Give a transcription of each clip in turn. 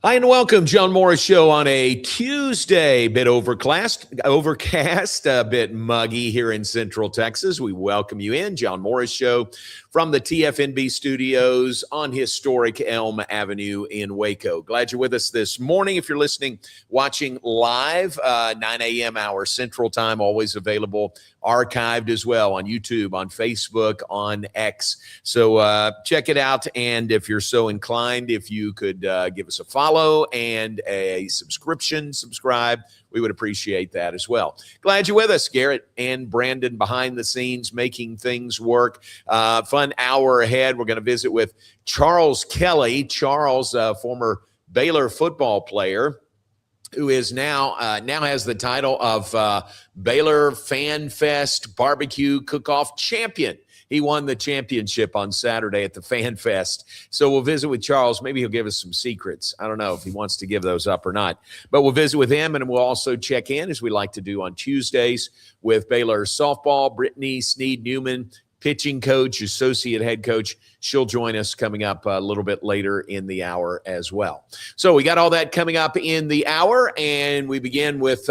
Hi and welcome, John Morris Show on a Tuesday. Bit overcast, a bit muggy here in Central Texas. We welcome you in, John Morris Show from the TFNB studios on historic Elm Avenue in Waco. Glad you're with us this morning. If you're listening, watching live, 9 a.m. hour Central Time, always available, archived as well on YouTube, on Facebook, on X. So check it out. And if you're so inclined, if you could give us a follow and a subscribe, we would appreciate that as well. Glad you're with us. Garrett and Brandon behind the scenes making things work. Fun hour ahead. We're going to visit with Charles Kelly. Charles, former Baylor football player, who is now has the title of Baylor Fanfest Barbecue Cook-Off Champion. He won the championship on Saturday at the Fanfest. So we'll visit with Charles. Maybe he'll give us some secrets. I don't know if he wants to give those up or not. But we'll visit with him, and we'll also check in, as we like to do on Tuesdays, with Baylor softball. Britni Newman, pitching coach, associate head coach. She'll join us coming up a little bit later in the hour as well. So we got all that coming up in the hour, and we begin with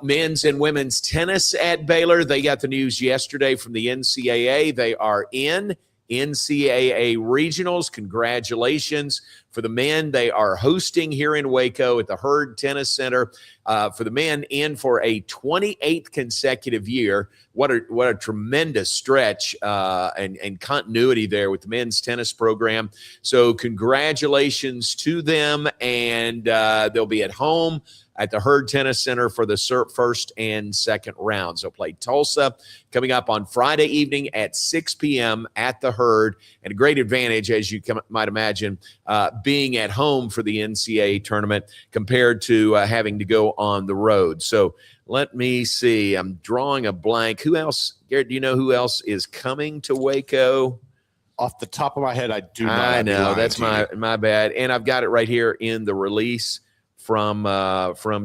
men's and women's tennis at Baylor. They got the news yesterday from the NCAA. They are in NCAA regionals. Congratulations. For the men, they are hosting here in Waco at the Hurd Tennis Center. For the men, in for a 28th consecutive year. What a tremendous stretch and continuity there with the men's tennis program. So congratulations to them, and they'll be at home at the Hurd Tennis Center for the first and second rounds. They'll play Tulsa coming up on Friday evening at 6 p.m. at the Hurd, and a great advantage, as you might imagine, being at home for the NCAA tournament compared to having to go on the road. So let me see. I'm drawing a blank. Who else? Garrett, do you know who else is coming to Waco? Off the top of my head, I do not. I know. That's my bad. And I've got it right here in the release from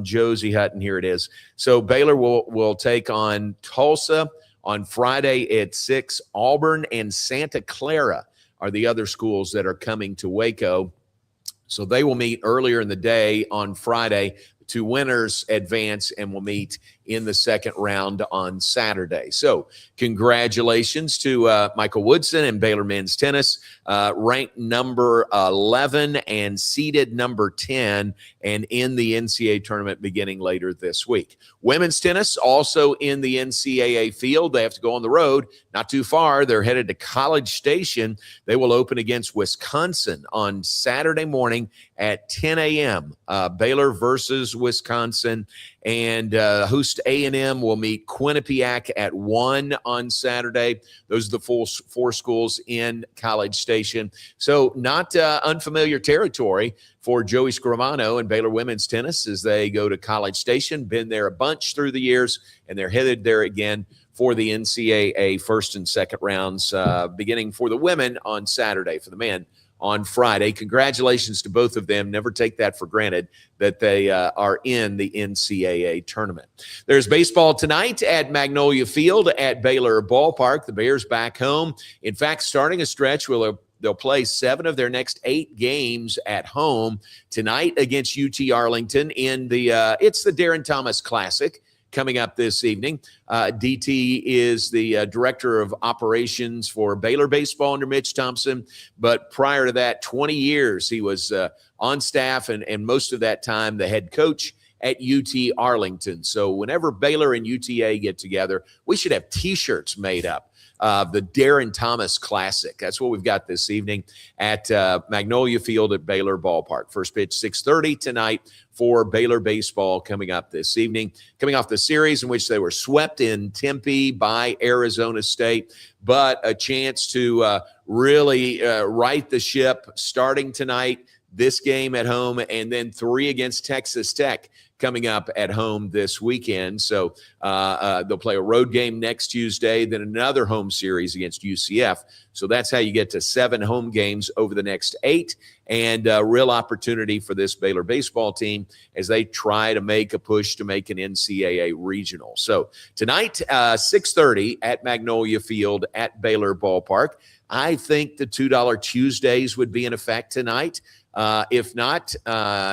Josie Hutton. Here it is. So Baylor will take on Tulsa on Friday at 6. Auburn and Santa Clara are the other schools that are coming to Waco. So they will meet earlier in the day on Friday. Two winners advance and will meet in the second round on Saturday. So congratulations to Michael Woodson and Baylor men's tennis, ranked number 11 and seeded number 10, and in the NCAA tournament beginning later this week. Women's tennis also in the NCAA field. They have to go on the road, not too far. They're headed to College Station. They will open against Wisconsin on Saturday morning at 10 a.m. Baylor versus Wisconsin, and host A&M will meet Quinnipiac at 1 on Saturday. Those are the full four schools in College Station. So not unfamiliar territory for Joey Scramano and Baylor women's tennis as they go to College Station. Been there a bunch through the years, and they're headed there again for the NCAA first and second rounds, beginning for the women on Saturday, for the men on Friday. Congratulations to both of them. Never take that for granted that they are in the NCAA tournament. There's baseball tonight at Magnolia Field at Baylor Ballpark. The Bears back home. In fact, starting a stretch where they'll play 7 of their next 8 games at home tonight against UT Arlington in it's the Darren Thomas Classic coming up this evening. DT is the director of operations for Baylor baseball under Mitch Thompson. But prior to that, 20 years, he was on staff and most of that time the head coach at UT Arlington. So whenever Baylor and UTA get together, we should have T-shirts made up. The Darren Thomas Classic. That's what we've got this evening at Magnolia Field at Baylor Ballpark. First pitch 6:30 tonight for Baylor baseball coming up this evening. Coming off the series in which they were swept in Tempe by Arizona State, but a chance to really right the ship starting tonight, this game at home, and then 3 against Texas Tech coming up at home this weekend. So they'll play a road game next Tuesday, then another home series against UCF. So that's how you get to 7 home games over the next 8, and a real opportunity for this Baylor baseball team as they try to make a push to make an NCAA regional. So tonight, 6:30 at Magnolia Field at Baylor Ballpark. I think the $2 Tuesdays would be in effect tonight. If not,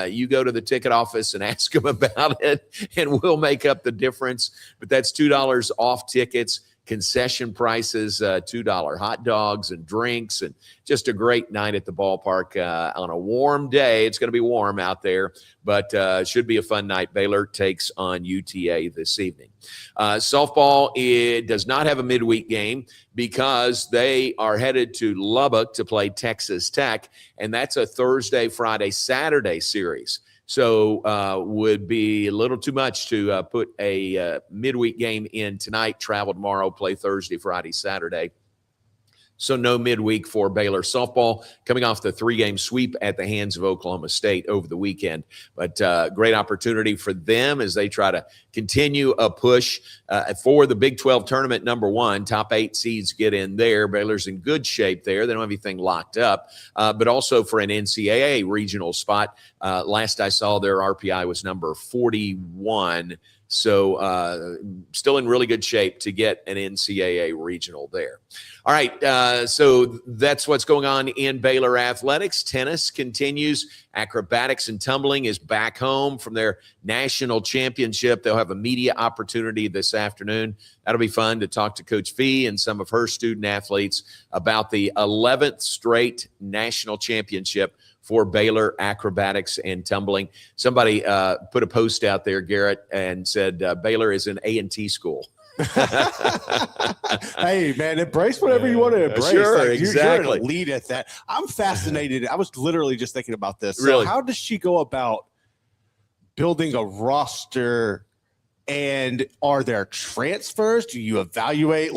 you go to the ticket office and ask them about it, and we'll make up the difference. But that's $2 off tickets, concession prices, $2 hot dogs and drinks, and just a great night at the ballpark on a warm day. It's going to be warm out there, but should be a fun night. Baylor takes on UTA this evening. Softball, it does not have a midweek game because they are headed to Lubbock to play Texas Tech, and that's a Thursday, Friday, Saturday series. So would be a little too much to put a midweek game in tonight, travel tomorrow, play Thursday, Friday, Saturday. So no midweek for Baylor softball, coming off the 3-game sweep at the hands of Oklahoma State over the weekend. But great opportunity for them as they try to continue a push for the Big 12 tournament #1. Top 8 seeds get in there. Baylor's in good shape there. They don't have anything locked up. But also for an NCAA regional spot. Last I saw, their RPI was number 41. So still in really good shape to get an NCAA regional there. All right, so that's what's going on in Baylor athletics. Tennis continues. Acrobatics and tumbling is back home from their national championship. They'll have a media opportunity this afternoon. That'll be fun to talk to Coach Fee and some of her student athletes about the 11th straight national championship for Baylor acrobatics and tumbling. Somebody put a post out there, Garrett, and said Baylor is an A&T school. Hey, man, embrace whatever you want to embrace. Sure, like, exactly. You're an elite at that. I'm fascinated. I was literally just thinking about this. Really? So how does she go about building a roster, and are there transfers? Do you evaluate,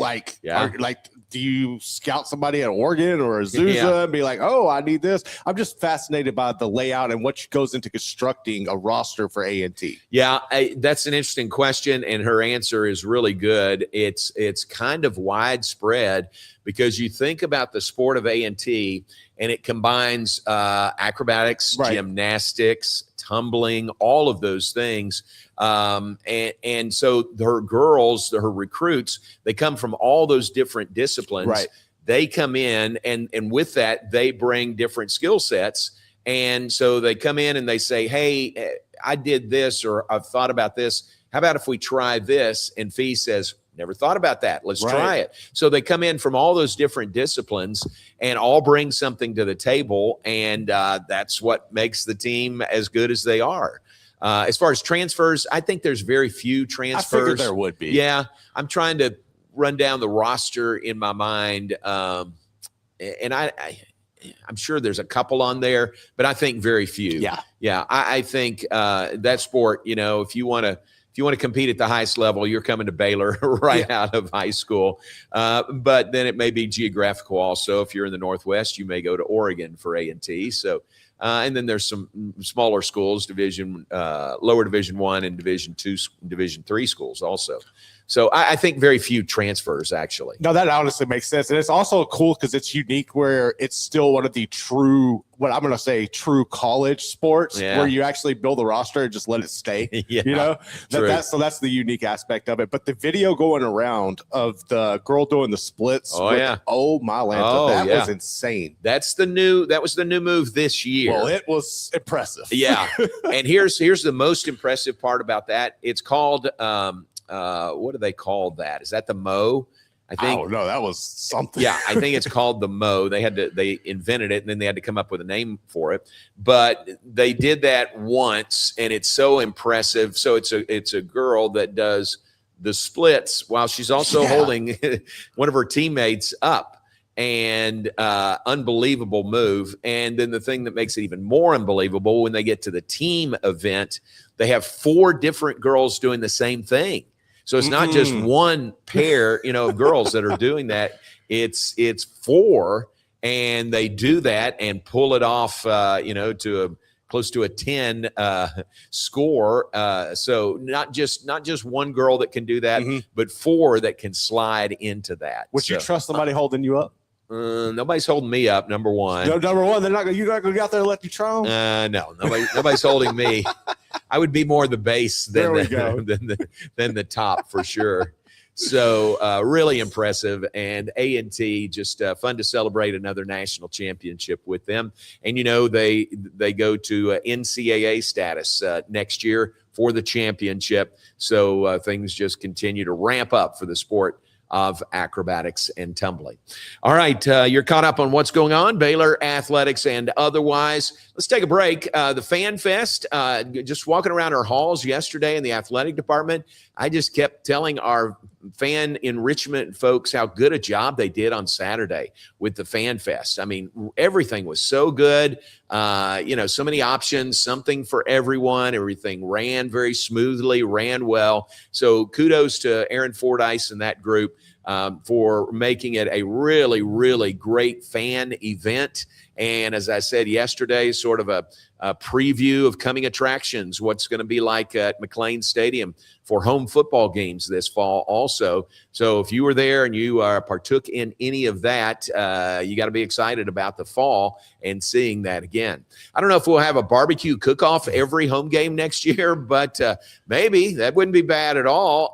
do you scout somebody at Oregon or Azusa and be like, oh, I need this? I'm just fascinated by the layout and what goes into constructing a roster for A&T. Yeah, that's an interesting question, and her answer is really good. It's kind of widespread because you think about the sport of A&T, and it combines acrobatics, gymnastics, tumbling, all of those things. And so her girls, her recruits, they come from all those different disciplines. Right. They come in, and with that, they bring different skill sets. And so they come in and they say, hey, I did this, or I've thought about this. How about if we try this? And Fee says, never thought about that. Let's try it. So they come in from all those different disciplines and all bring something to the table. And that's what makes the team as good as they are. As far as transfers, I think there's very few transfers. I figured there would be. Yeah. I'm trying to run down the roster in my mind. And I'm sure there's a couple on there, but I think very few. Yeah. I think that sport, if you want to compete at the highest level, you're coming to Baylor out of high school. But then it may be geographical also. If you're in the Northwest, you may go to Oregon for A&T. So, and then there's some smaller schools, lower Division I and Division II, Division III schools also. So I think very few transfers, actually. No, that honestly makes sense. And it's also cool because it's unique where it's still one of the true college sports where you actually build a roster and just let it stay. So that's the unique aspect of it. But the video going around of the girl doing the splits. Oh my Lanta, that was insane. That was the new move this year. Well, it was impressive. Yeah. And here's the most impressive part about that. It's called what do they call that? Is that the Mo? I think. Oh no, that was something. Yeah, I think it's called the Mo. They invented it, and then they had to come up with a name for it. But they did that once, and it's so impressive. So it's a girl that does the splits while she's also holding one of her teammates up, and unbelievable move. And then the thing that makes it even more unbelievable, when they get to the team event, they have 4 different girls doing the same thing. So it's not just one pair, of girls that are doing that. It's 4, and they do that and pull it off, to close to a 10 score. So not just one girl that can do that, but 4 that can slide into that. Would you trust somebody holding you up? Nobody's holding me up. Number one. No, number one. You're not going to get out there and let you try them? No, nobody's holding me. I would be more the base than the top for sure. So really impressive, and A&T just fun to celebrate another national championship with them. And they go to NCAA status next year for the championship. So things just continue to ramp up for the sport of acrobatics and tumbling. All right, you're caught up on what's going on, Baylor athletics and otherwise. Let's take a break. The Fanfest, just walking around our halls yesterday in the athletic department, I just kept telling our fan enrichment folks how good a job they did on Saturday with the Fanfest. I mean, everything was so good. So many options, something for everyone. Everything ran very smoothly, ran well. So kudos to Aaron Fordyce and that group for making it a really, really great fan event. And as I said yesterday, sort of a preview of coming attractions, what's going to be like at McLean Stadium for home football games this fall also. So if you were there and you partook in any of that, you got to be excited about the fall and seeing that again. I don't know if we'll have a barbecue cook-off every home game next year, but maybe that wouldn't be bad at all.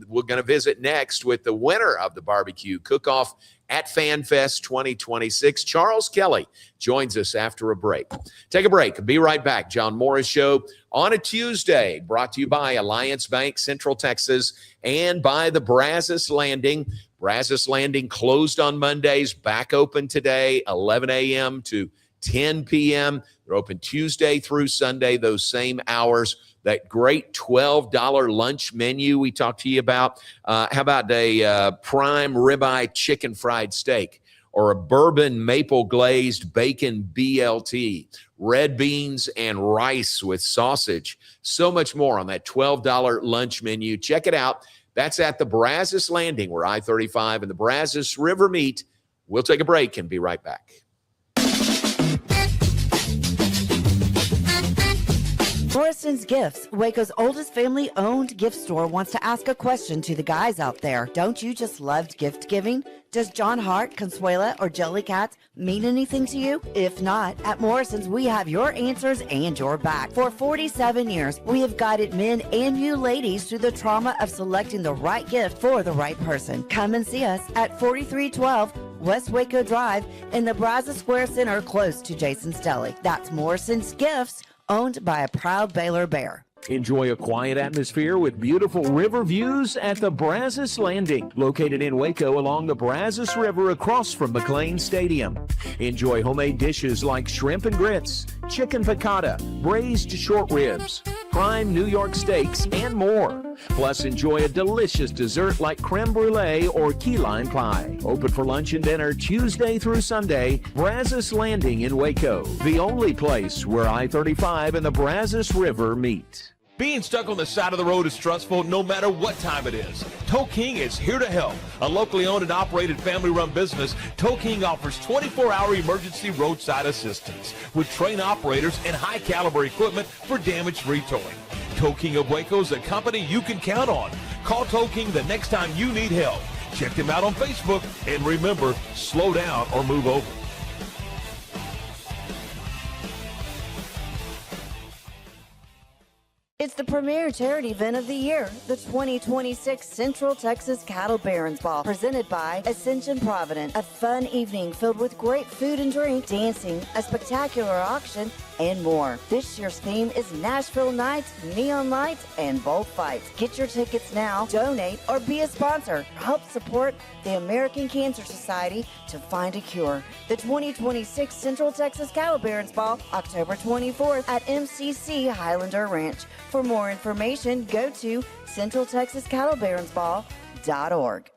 We're going to visit next with the winner of the barbecue cook-off at FanFest 2026. Charles Kelly joins us after a break. Take a break. Be right back. John Morris Show on a Tuesday, brought to you by Alliance Bank, Central Texas, and by the Brazos Landing. Brazos Landing closed on Mondays, back open today, 11 a.m. to 10 p.m. They're open Tuesday through Sunday, those same hours. That great $12 lunch menu we talked to you about. How about a prime ribeye chicken fried steak, or a bourbon maple glazed bacon BLT, red beans and rice with sausage. So much more on that $12 lunch menu. Check it out. That's at the Brazos Landing, where I-35 and the Brazos River meet. We'll take a break and be right back. Morrison's Gifts, Waco's oldest family-owned gift store, wants to ask a question to the guys out there. Don't you just love gift giving? Does John Hart, Consuela, or Jellycats mean anything to you? If not, at Morrison's, we have your answers and your back. For 47 years, we have guided men and you ladies through the trauma of selecting the right gift for the right person. Come and see us at 4312 West Waco Drive in the Brazos Square Center, close to Jason's Deli. That's Morrison's Gifts, owned by a proud Baylor Bear. Enjoy a quiet atmosphere with beautiful river views at the Brazos Landing, located in Waco along the Brazos River across from McLean Stadium. Enjoy homemade dishes like shrimp and grits, chicken piccata, braised short ribs, prime New York steaks, and more. Plus, enjoy a delicious dessert like creme brulee or key lime pie. Open for lunch and dinner Tuesday through Sunday. Brazos Landing in Waco, the only place where I-35 and the Brazos River meet. Being stuck on the side of the road is stressful no matter what time it is. Tow King is here to help. A locally owned and operated family-run business, Tow King offers 24-hour emergency roadside assistance with trained operators and high-caliber equipment for damage-free towing. Tow King of Waco is a company you can count on. Call Tow King the next time you need help. Check them out on Facebook, and remember, slow down or move over. It's the premier charity event of the year, the 2026 Central Texas Cattle Barons Ball, presented by Ascension Providence. A fun evening filled with great food and drink, dancing, a spectacular auction, and more. This year's theme is Nashville Nights, Neon Lights, and Bullfights. Get your tickets now, donate, or be a sponsor. Help support the American Cancer Society to find a cure. The 2026 Central Texas Cattle Barons Ball, October 24th at MCC Highlander Ranch. For more information, go to centraltexascattlebaronsball.org.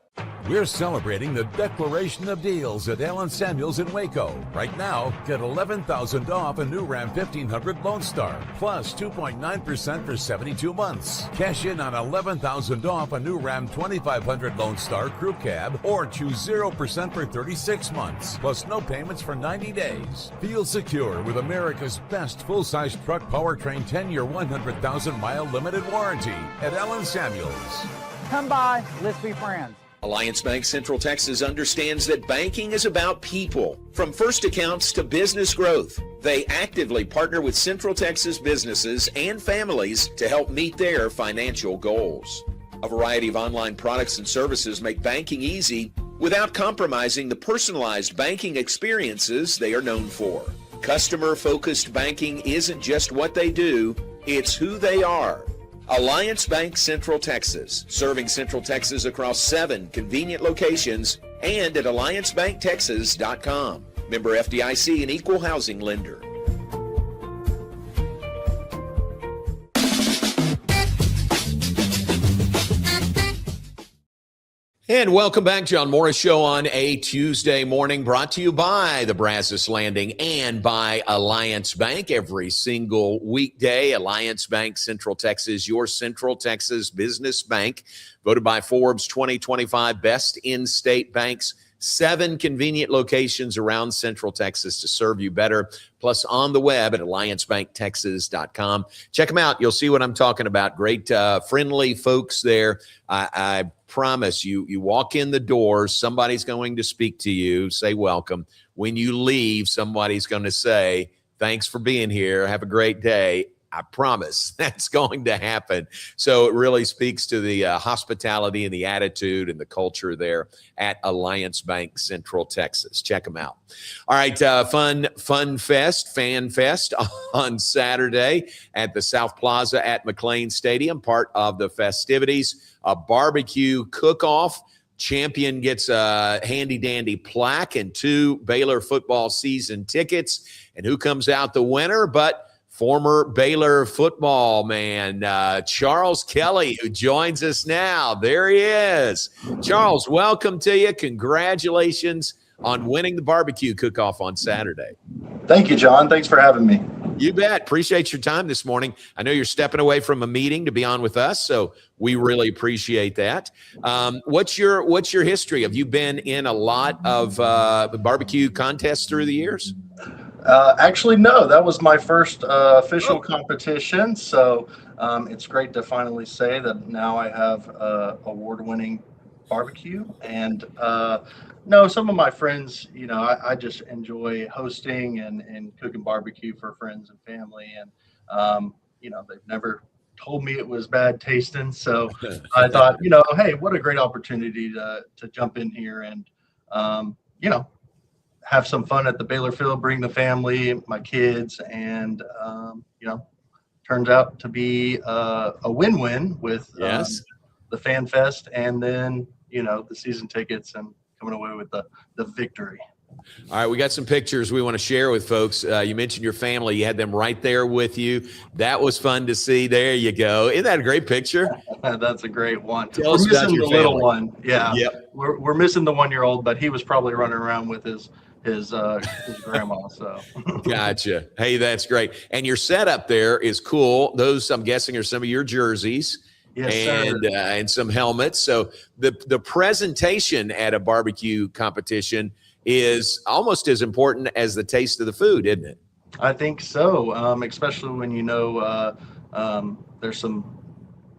We're celebrating the declaration of deals at Allen Samuels in Waco. Right now, get $11,000 off a new Ram 1500 Lone Star, plus 2.9% for 72 months. Cash in on $11,000 off a new Ram 2500 Lone Star Crew Cab, or choose 0% for 36 months, plus no payments for 90 days. Feel secure with America's best full-size truck powertrain 10-year, 100,000-mile limited warranty at Allen Samuels. Come by, let's be friends. Alliance Bank Central Texas understands that banking is about people. From first accounts to business growth, they actively partner with Central Texas businesses and families to help meet their financial goals. A variety of online products and services make banking easy without compromising the personalized banking experiences they are known for. Customer-focused banking isn't just what they do, it's who they are. Alliance Bank Central Texas, serving Central Texas across 7 convenient locations and at alliancebanktexas.com. Member FDIC and equal housing lender. And welcome back, John Morris Show on a Tuesday morning, brought to you by the Brazos Landing and by Alliance Bank. Every single weekday, Alliance Bank Central Texas, your Central Texas business bank, voted by Forbes 2025 Best In-State Banks. 7 convenient locations around Central Texas to serve you better, plus on the web at alliancebanktexas.com. Check them out. You'll see what I'm talking about. Great, friendly folks there. I promise you walk in the door, somebody's going to speak to you, say welcome. When you leave, somebody's going to say, thanks for being here. Have a great day. I promise that's going to happen. So it really speaks to the hospitality and the attitude and the culture there at Alliance Bank Central Texas. Check them out. All right, Fanfest on Saturday at the South Plaza at McLean Stadium, part of the festivities. A barbecue cook-off. Champion gets a handy-dandy plaque and 2 Baylor football season tickets. And who comes out the winner but former Baylor football man, Charles Kelly, who joins us now. There he is. Charles, welcome to you. Congratulations on winning the barbecue cook-off on Saturday. Thank you, John. Thanks for having me. You bet. Appreciate your time this morning. I know you're stepping away from a meeting to be on with us, so we really appreciate that. What's your history? Have you been in a lot of barbecue contests through the years? Actually, no, that was my first official competition. So it's great to finally say that now I have award-winning barbecue. And no, some of my friends, I just enjoy hosting and cooking barbecue for friends and family. And, they've never told me it was bad tasting. So I thought, hey, what a great opportunity to jump in here and, have some fun at the Baylor field, bring the family, my kids, and, turns out to be a win-win with the Fanfest and then, the season tickets and coming away with the victory. All right, we got some pictures we want to share with folks. You mentioned your family. You had them right there with you. That was fun to see. There you go. Isn't that a great picture? That's a great one. Tell us about your family. Little one. Yeah. Yep. We're missing the 1-year-old, but he was probably running around with his grandma. So Gotcha. Hey, that's great. And your setup there is cool. Those, I'm guessing, are some of your jerseys. Yes, and some helmets. So the presentation at a barbecue competition is almost as important as the taste of the food, isn't it? I think so, especially when there's some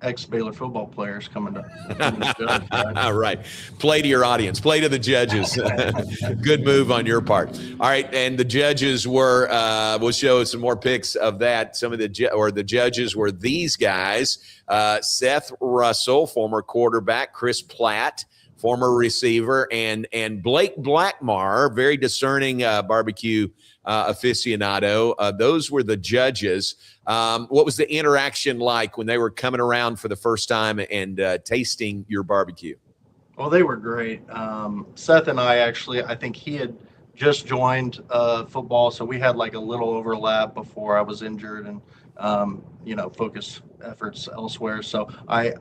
ex-Baylor football players coming to judge, right? All right. Play to your audience. Play to the judges. Good move on your part. All right. And the judges were, we'll show some more pics of that. Some of the judges were these guys, Seth Russell, former quarterback, Chris Platt, former receiver, and Blake Blackmar, very discerning barbecue aficionado. Those were the judges. What was the interaction like when they were coming around for the first time and tasting your barbecue? Well, they were great. Seth and I think he had just joined football, so we had like a little overlap before I was injured and focus efforts elsewhere. So I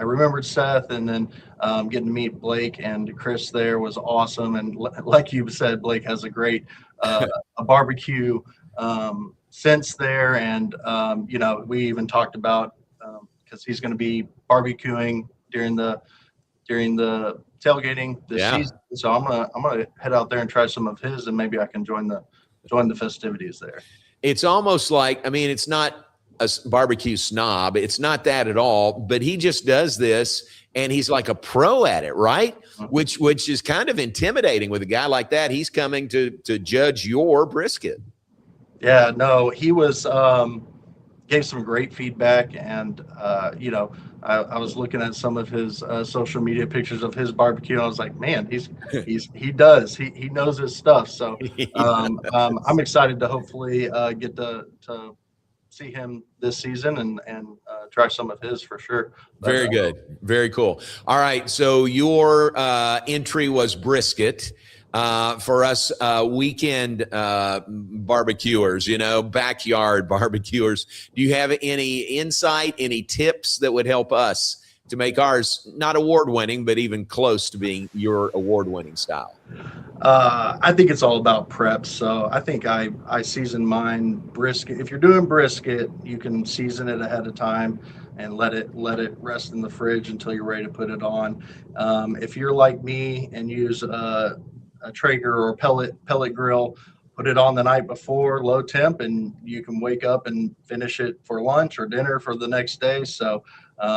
remembered Seth, and then getting to meet Blake and Chris there was awesome. And like you said, Blake has a great a barbecue sense there, and we even talked about because he's going to be barbecuing during the tailgating this season. So I'm gonna head out there and try some of his, and maybe I can join the festivities there. It's almost like, I mean, it's not a barbecue snob. It's not that at all, but he just does this and he's like a pro at it, right? Mm-hmm. Which is kind of intimidating with a guy like that. He's coming to judge your brisket. Yeah, no, he was gave some great feedback, and I was looking at some of his social media pictures of his barbecue, and I was like, man, he knows his stuff. So I'm excited to hopefully get to see him this season and try some of his for sure. Very good. Very cool. All right. So your entry was brisket. For us weekend barbecuers, backyard barbecuers, do you have any insight, any tips that would help us to make ours not award-winning, but even close to being your award-winning style? I think it's all about prep. So I think I season mine brisket. If you're doing brisket, you can season it ahead of time and let it rest in the fridge until you're ready to put it on. If you're like me and use a Traeger or pellet grill, put it on the night before, low temp, and you can wake up and finish it for lunch or dinner for the next day. So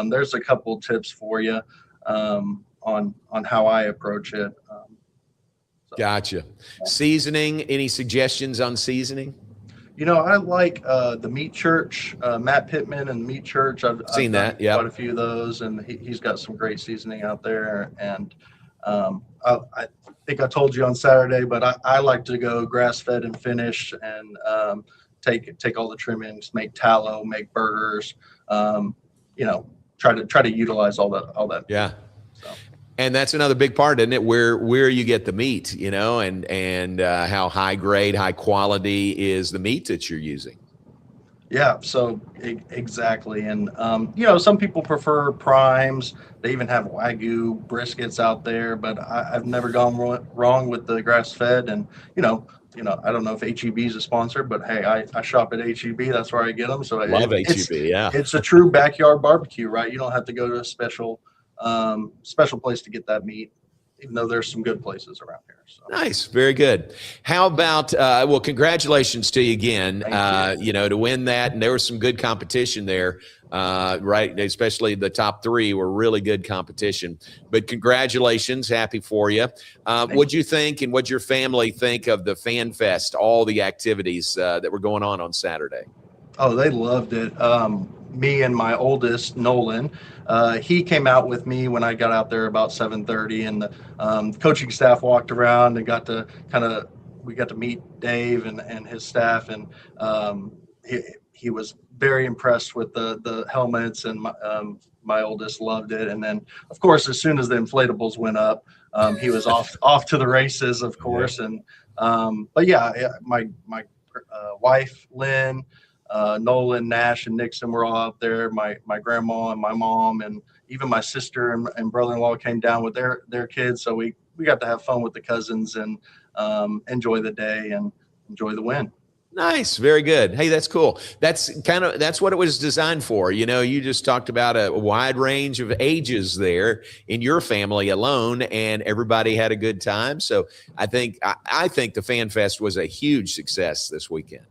there's a couple tips for you on how I approach it. Gotcha. Seasoning, any suggestions on seasoning? I like the Meat Church, Matt Pittman and the Meat Church. I've seen that, yeah. Quite a few of those, and he's got some great seasoning out there. And I think I told you on Saturday, but I like to go grass-fed and finished, and take all the trimmings, make tallow, make burgers. Try to utilize all that. Yeah. So. And that's another big part, isn't it? Where you get the meat, and how high grade, high quality is the meat that you're using. Yeah, so exactly. And, some people prefer primes. They even have Wagyu briskets out there, but I've never gone wrong with the grass-fed. And, I don't know if HEB is a sponsor, but hey, I shop at HEB. That's where I get them. So love HEB, yeah. It's a true backyard barbecue, right? You don't have to go to a special place to get that meat, even though there's some good places around here. So. Nice. Very good. How about, congratulations to you again, to win that. And there was some good competition there, right? Especially the top three were really good competition. But congratulations. Happy for you. What'd you think, and what'd your family think of the Fanfest, all the activities that were going on Saturday? Oh, they loved it. Me and my oldest, Nolan, he came out with me when I got out there about 7:30, and the coaching staff walked around and we got to meet Dave and his staff, and he was very impressed with the helmets, and my oldest loved it. And then, of course, as soon as the inflatables went up, he was off to the races, of course. And but yeah, my wife, Lynn, Nolan, Nash, and Nixon were all out there. My grandma and my mom, and even my sister and brother-in-law came down with their kids. So we got to have fun with the cousins and enjoy the day and enjoy the win. Nice. Very good. Hey, that's cool. That's what it was designed for. You just talked about a wide range of ages there in your family alone, and everybody had a good time. So I think the Fanfest was a huge success this weekend.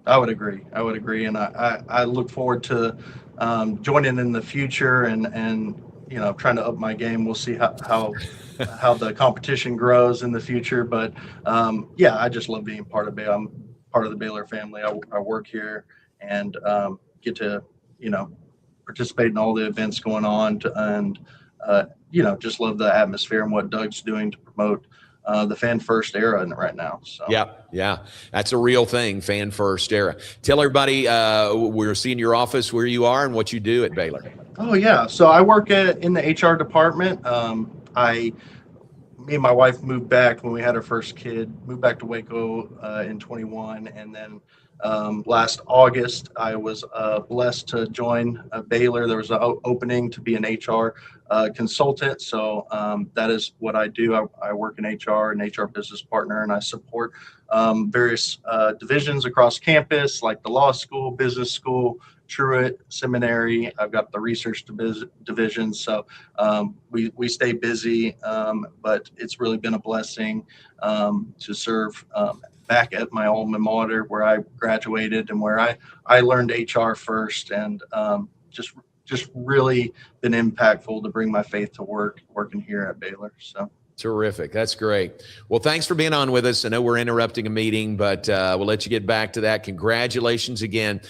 I would agree. And I look forward to joining in the future and trying to up my game. We'll see how the competition grows in the future. But I just love being part of Baylor. I'm part of the Baylor family. I work here and get to, participate in all the events going on and just love the atmosphere and what Doug's doing to promote the Fan First era right now. So. Yeah, that's a real thing, Fan First era. Tell everybody we're seeing your office, where you are, and what you do at Baylor. Oh yeah, so I work in the HR department. me and my wife moved back when we had our first kid, moved back to Waco in 21. And then last August, I was blessed to join Baylor. There was an opening to be an HR consultant. So that is what I do. I work in HR, an HR business partner, and I support various divisions across campus, like the law school, business school, Truett Seminary. I've got the research division. So we stay busy, but it's really been a blessing to serve back at my alma mater where I graduated and where I learned HR first, and just really been impactful to bring my faith to working here at Baylor. So. Terrific. That's great. Well, thanks for being on with us. I know we're interrupting a meeting, but we'll let you get back to that. Congratulations again.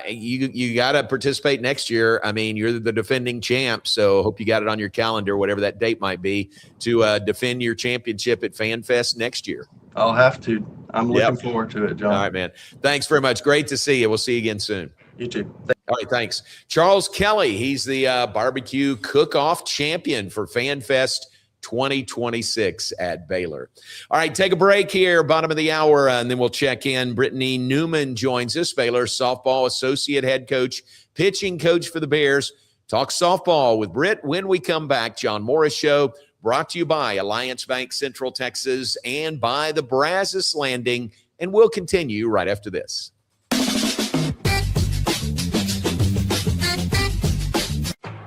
You got to participate next year. I mean, you're the defending champ, so hope you got it on your calendar, whatever that date might be, to defend your championship at Fanfest next year. I'll have to. I'm looking forward to it, John. All right, man. Thanks very much. Great to see you. We'll see you again soon. You too. All right, thanks. Charles Kelly, he's the barbecue cook-off champion for Fanfest 2026 at Baylor. All right, take a break here, bottom of the hour, and then we'll check in. Britni Newman joins us, Baylor softball associate head coach, pitching coach for the Bears. Talk softball with Britt when we come back. John Morris Show, brought to you by Alliance Bank Central Texas and by the Brazos Landing, and we'll continue right after this.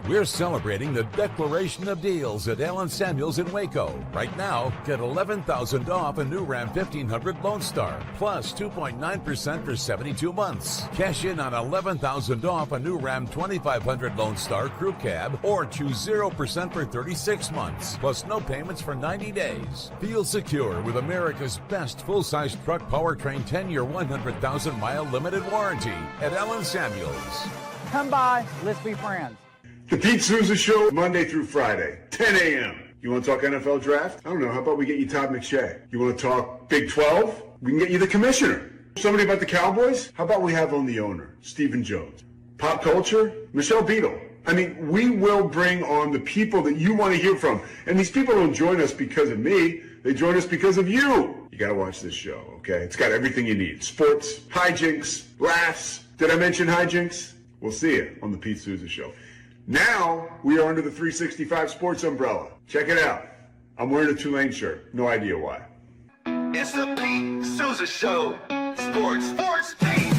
We're celebrating the declaration of deals at Allen Samuels in Waco. Right now, get $11,000 off a new Ram 1500 Lone Star, plus 2.9% for 72 months. Cash in on $11,000 off a new Ram 2500 Lone Star Crew Cab, or choose 0% for 36 months, plus no payments for 90 days. Feel secure with America's best full-size truck powertrain 10-year, 100,000-mile limited warranty at Allen Samuels. Come by, let's be friends. The Pete Souza Show, Monday through Friday, 10 a.m. You want to talk NFL draft? I don't know. How about we get you Todd McShay? You want to talk Big 12? We can get you the commissioner. Somebody about the Cowboys? How about we have on the owner, Stephen Jones? Pop culture? Michelle Beadle. I mean, we will bring on the people that you want to hear from. And these people don't join us because of me. They join us because of you. You got to watch this show, okay? It's got everything you need. Sports, hijinks, laughs. Did I mention hijinks? We'll see you on the Pete Souza Show. Now, we are under the 365 Sports umbrella. Check it out. I'm wearing a Tulane shirt. No idea why. It's the Pete Souza Show. Sports, team.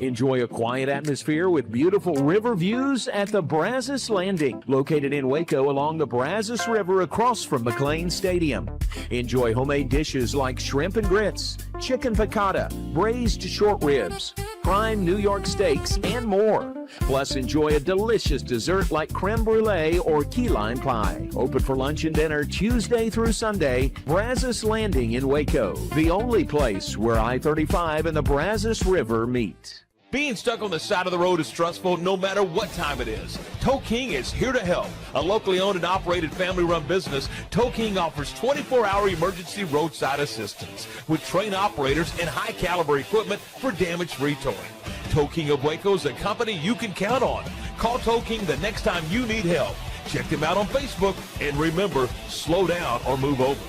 Enjoy a quiet atmosphere with beautiful river views at the Brazos Landing, located in Waco along the Brazos River across from McLean Stadium. Enjoy homemade dishes like shrimp and grits, chicken piccata, braised short ribs, prime New York steaks, and more. Plus, enjoy a delicious dessert like creme brulee or key lime pie. Open for lunch and dinner Tuesday through Sunday. Brazos Landing in Waco, the only place where I-35 and the Brazos River meet. Being stuck on the side of the road is stressful no matter what time it is. Tow King is here to help. A locally owned and operated family-run business, Tow King offers 24-hour emergency roadside assistance with trained operators and high-caliber equipment for damage-free towing. Tow King of Waco is a company you can count on. Call Tow King the next time you need help. Check them out on Facebook, and remember, slow down or move over.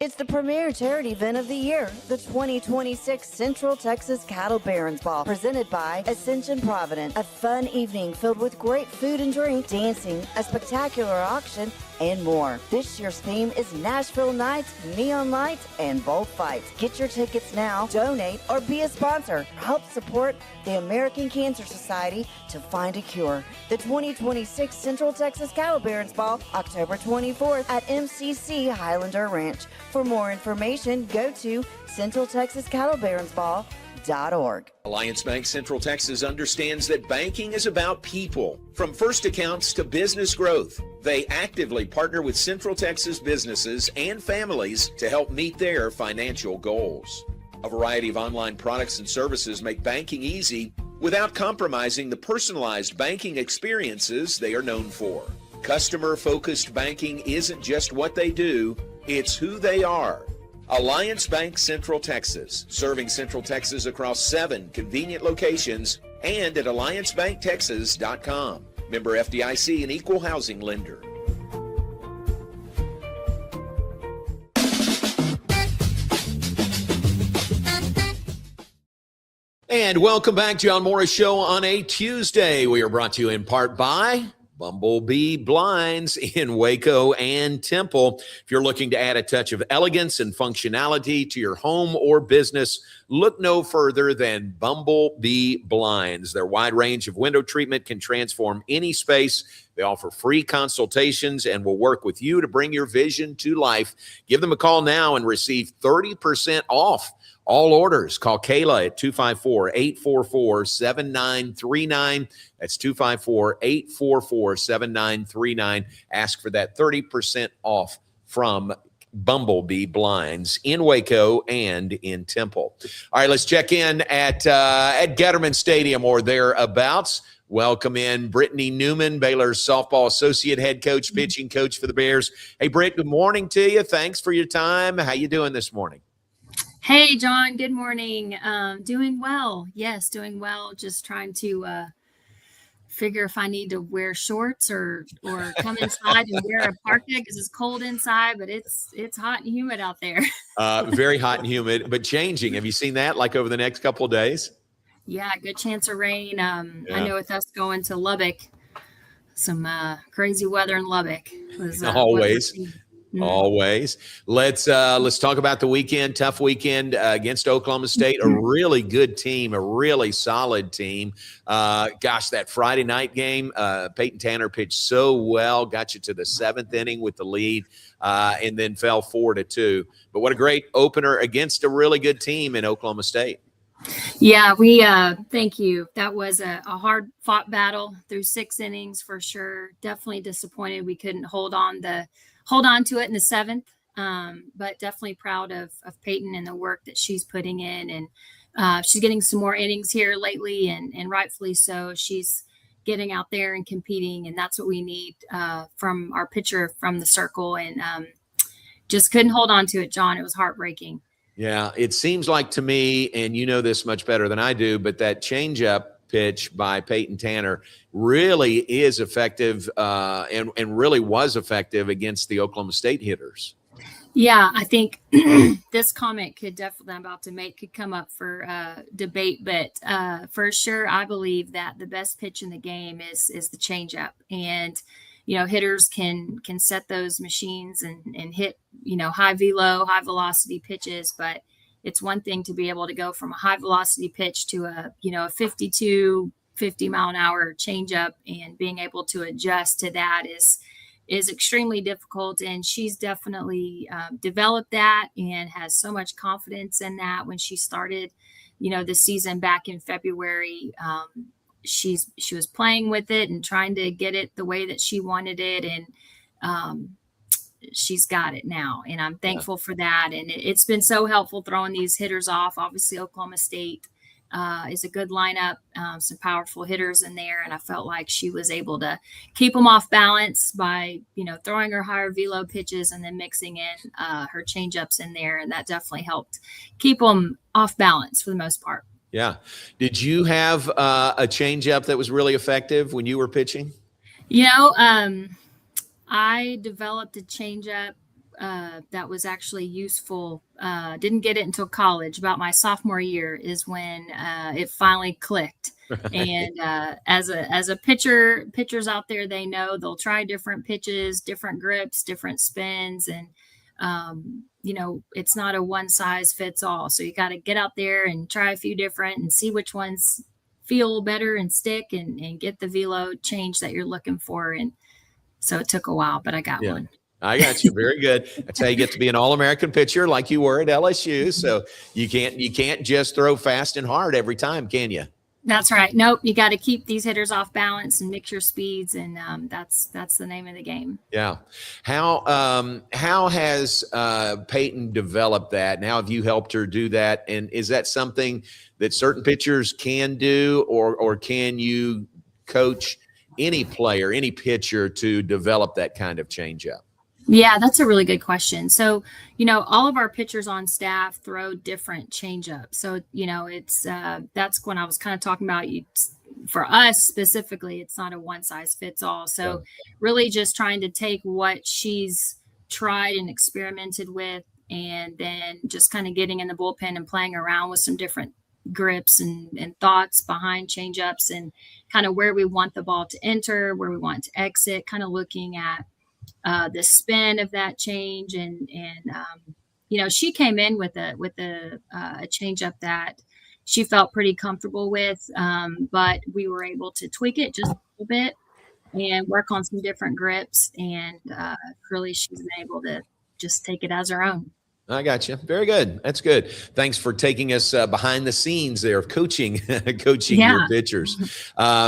It's the premier charity event of the year, the 2026 Central Texas Cattle Barons Ball, presented by Ascension Providence. A fun evening filled with great food and drink, dancing, a spectacular auction, and more. This year's theme is Nashville Nights, Neon Lights, and Bullfights. Get your tickets now, donate, or be a sponsor. Help support the American Cancer Society to find a cure. The 2026 Central Texas Cattle Barons Ball, October 24th at MCC Highlander Ranch. For more information, go to CentralTexasCattleBaronsBall.org. Alliance Bank Central Texas understands that banking is about people. From first accounts to business growth, they actively partner with Central Texas businesses and families to help meet their financial goals. A variety of online products and services make banking easy without compromising the personalized banking experiences they are known for. Customer-focused banking isn't just what they do, it's who they are. Alliance Bank Central Texas, serving Central Texas across 7 convenient locations and at alliancebanktexas.com. Member FDIC, an equal housing lender. And welcome back to John Morris Show on a Tuesday. We are brought to you in part by Bumblebee Blinds in Waco and Temple. If you're looking to add a touch of elegance and functionality to your home or business, look no further than Bumblebee Blinds. Their wide range of window treatment can transform any space. They offer free consultations and will work with you to bring your vision to life. Give them a call now and receive 30% off all orders. Call Kayla at 254-844-7939. That's 254-844-7939. Ask for that 30% off from Bumblebee Blinds in Waco and in Temple. All right, let's check in at Getterman Stadium or thereabouts. Welcome in Britni Newman, Baylor's softball associate head coach, pitching coach for the Bears. Hey, Britt, good morning to you. Thanks for your time. How you doing this morning? Hey, John. Good morning. Doing well. Yes, doing well. Just trying to figure if I need to wear shorts or come inside and wear a parka because it's cold inside, but it's hot and humid out there. Very hot and humid, but changing. Have you seen that like over the next couple of days? Yeah, good chance of rain. I know with us going to Lubbock, some crazy weather in Lubbock. Always. Always. Let's talk about the weekend. Tough weekend against Oklahoma State. A really good team, a really solid team. That Friday night game, Peyton Tanner pitched so well, got you to the 7th inning with the lead, and then fell 4-2. But what a great opener against a really good team in Oklahoma State. Yeah, we thank you. That was a hard fought battle through 6 innings for sure. Definitely disappointed we couldn't hold on to it in the 7th. But definitely proud of Peyton and the work that she's putting in. And she's getting some more innings here lately, and rightfully so. She's getting out there and competing, and that's what we need from our pitcher from the circle. And just couldn't hold on to it, John. It was heartbreaking. Yeah, it seems like to me, and you know this much better than I do, but that changeup pitch by Peyton Tanner really is effective and really was effective against the Oklahoma State hitters. Yeah, I think this comment could definitely, I'm about to make, could come up for debate, but for sure, I believe that the best pitch in the game is the changeup. And hitters can set those machines and hit, high velo, high velocity pitches, but it's one thing to be able to go from a high velocity pitch to a 50 mile an hour changeup, and being able to adjust to that is extremely difficult. And she's definitely developed that and has so much confidence in that. When she started, the season back in February, she was playing with it and trying to get it the way that she wanted it. And she's got it now. And I'm thankful for that. And it's been so helpful throwing these hitters off. Obviously, Oklahoma State is a good lineup, some powerful hitters in there. And I felt like she was able to keep them off balance by, throwing her higher velo pitches and then mixing in her changeups in there. And that definitely helped keep them off balance for the most part. Yeah. Did you have a changeup that was really effective when you were pitching? I developed a changeup that was actually useful. Didn't get it until college. About my sophomore year is when it finally clicked. Right. And as a pitcher, pitchers out there, they know they'll try different pitches, different grips, different spins, and it's not a one size fits all. So you got to get out there and try a few different and see which ones feel better and stick, and get the velo change that you're looking for. And so it took a while, but I got one. I got you. Very good. That's how you get to be an All-American pitcher like you were at LSU. So you can't just throw fast and hard every time, can you? That's right. Nope. You got to keep these hitters off balance and mix your speeds, and that's the name of the game. Yeah. How has Peyton developed that? Now, have you helped her do that? And is that something that certain pitchers can do, or can you coach any player, any pitcher to develop that kind of changeup? Yeah, that's a really good question. So, all of our pitchers on staff throw different changeups. So, it's that's when I was kind of talking about for us specifically, it's not a one size fits all. So, really just trying to take what she's tried and experimented with, and then just kind of getting in the bullpen and playing around with some different grips and thoughts behind changeups, and kind of where we want the ball to enter, where we want to exit, kind of looking at the spin of that change, and she came in with a change up that she felt pretty comfortable with, but we were able to tweak it just a little bit and work on some different grips, and really she's been able to just take it as her own. I got you. Very good. That's good. Thanks for taking us behind the scenes there of coaching your pitchers.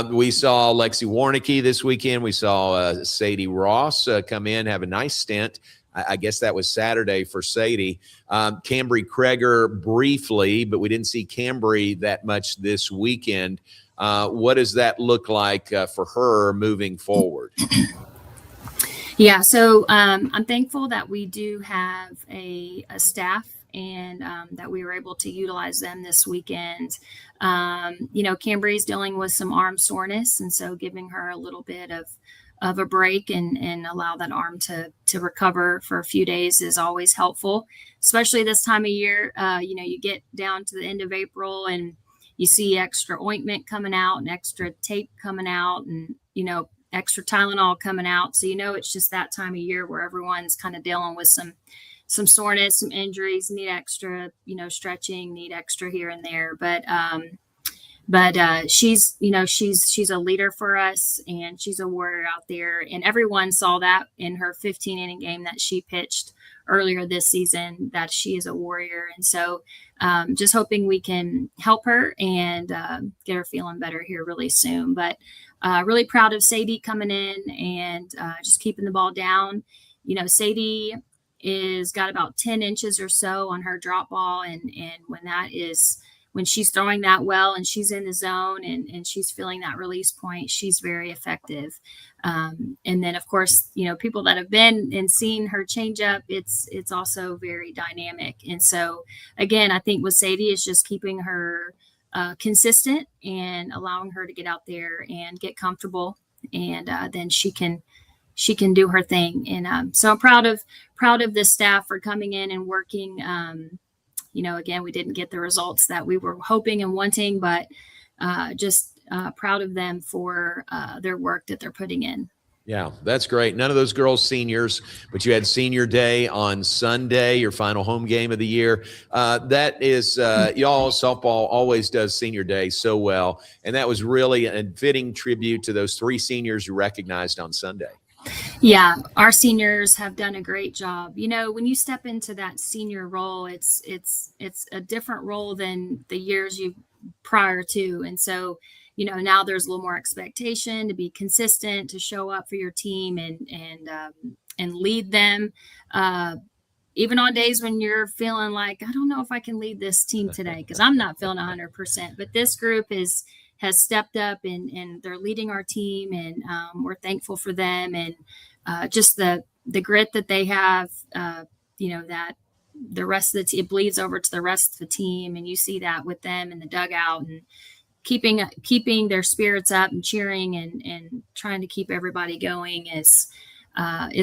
We saw Lexi Warnicki this weekend. We saw Sadie Ross come in, have a nice stint. I guess that was Saturday for Sadie. Cambry Kreger briefly, but we didn't see Cambry that much this weekend. What does that look like for her moving forward? Yeah, so I'm thankful that we do have a staff, and that we were able to utilize them this weekend. Cambry's dealing with some arm soreness, and so giving her a little bit of a break and allow that arm to recover for a few days is always helpful, especially this time of year. You get down to the end of April and you see extra ointment coming out and extra tape coming out, and extra Tylenol coming out. So, it's just that time of year where everyone's kind of dealing with some soreness, some injuries, need extra, stretching, need extra here and there. But she's a leader for us, and she's a warrior out there. And everyone saw that in her 15-inning game that she pitched earlier this season, that she is a warrior. And so just hoping we can help her and get her feeling better here really soon. But really proud of Sadie coming in and just keeping the ball down. Sadie is got about 10 inches or so on her drop ball. And when she's throwing that well and she's in the zone and she's feeling that release point, she's very effective. And then, of course, people that have been and seen her change up, it's also very dynamic. And so, again, I think with Sadie is just keeping her consistent and allowing her to get out there and get comfortable, and then she can do her thing. And so I'm proud of the staff for coming in and working. Again, we didn't get the results that we were hoping and wanting, but just proud of them for their work that they're putting in. Yeah, that's great. None of those girls seniors, but you had senior day on Sunday, your final home game of the year. That is, y'all, softball always does senior day so well. And that was really a fitting tribute to those three seniors you recognized on Sunday. Yeah, our seniors have done a great job. When you step into that senior role, it's a different role than the years you prior to. And so, now there's a little more expectation to be consistent, to show up for your team and lead them. Even on days when you're feeling like, I don't know if I can lead this team today because I'm not feeling 100%. But this group has stepped up and they're leading our team, and we're thankful for them, and just the grit that they have, that the rest of it bleeds over to the rest of the team. And you see that with them in the dugout, and keeping their spirits up and cheering and trying to keep everybody going is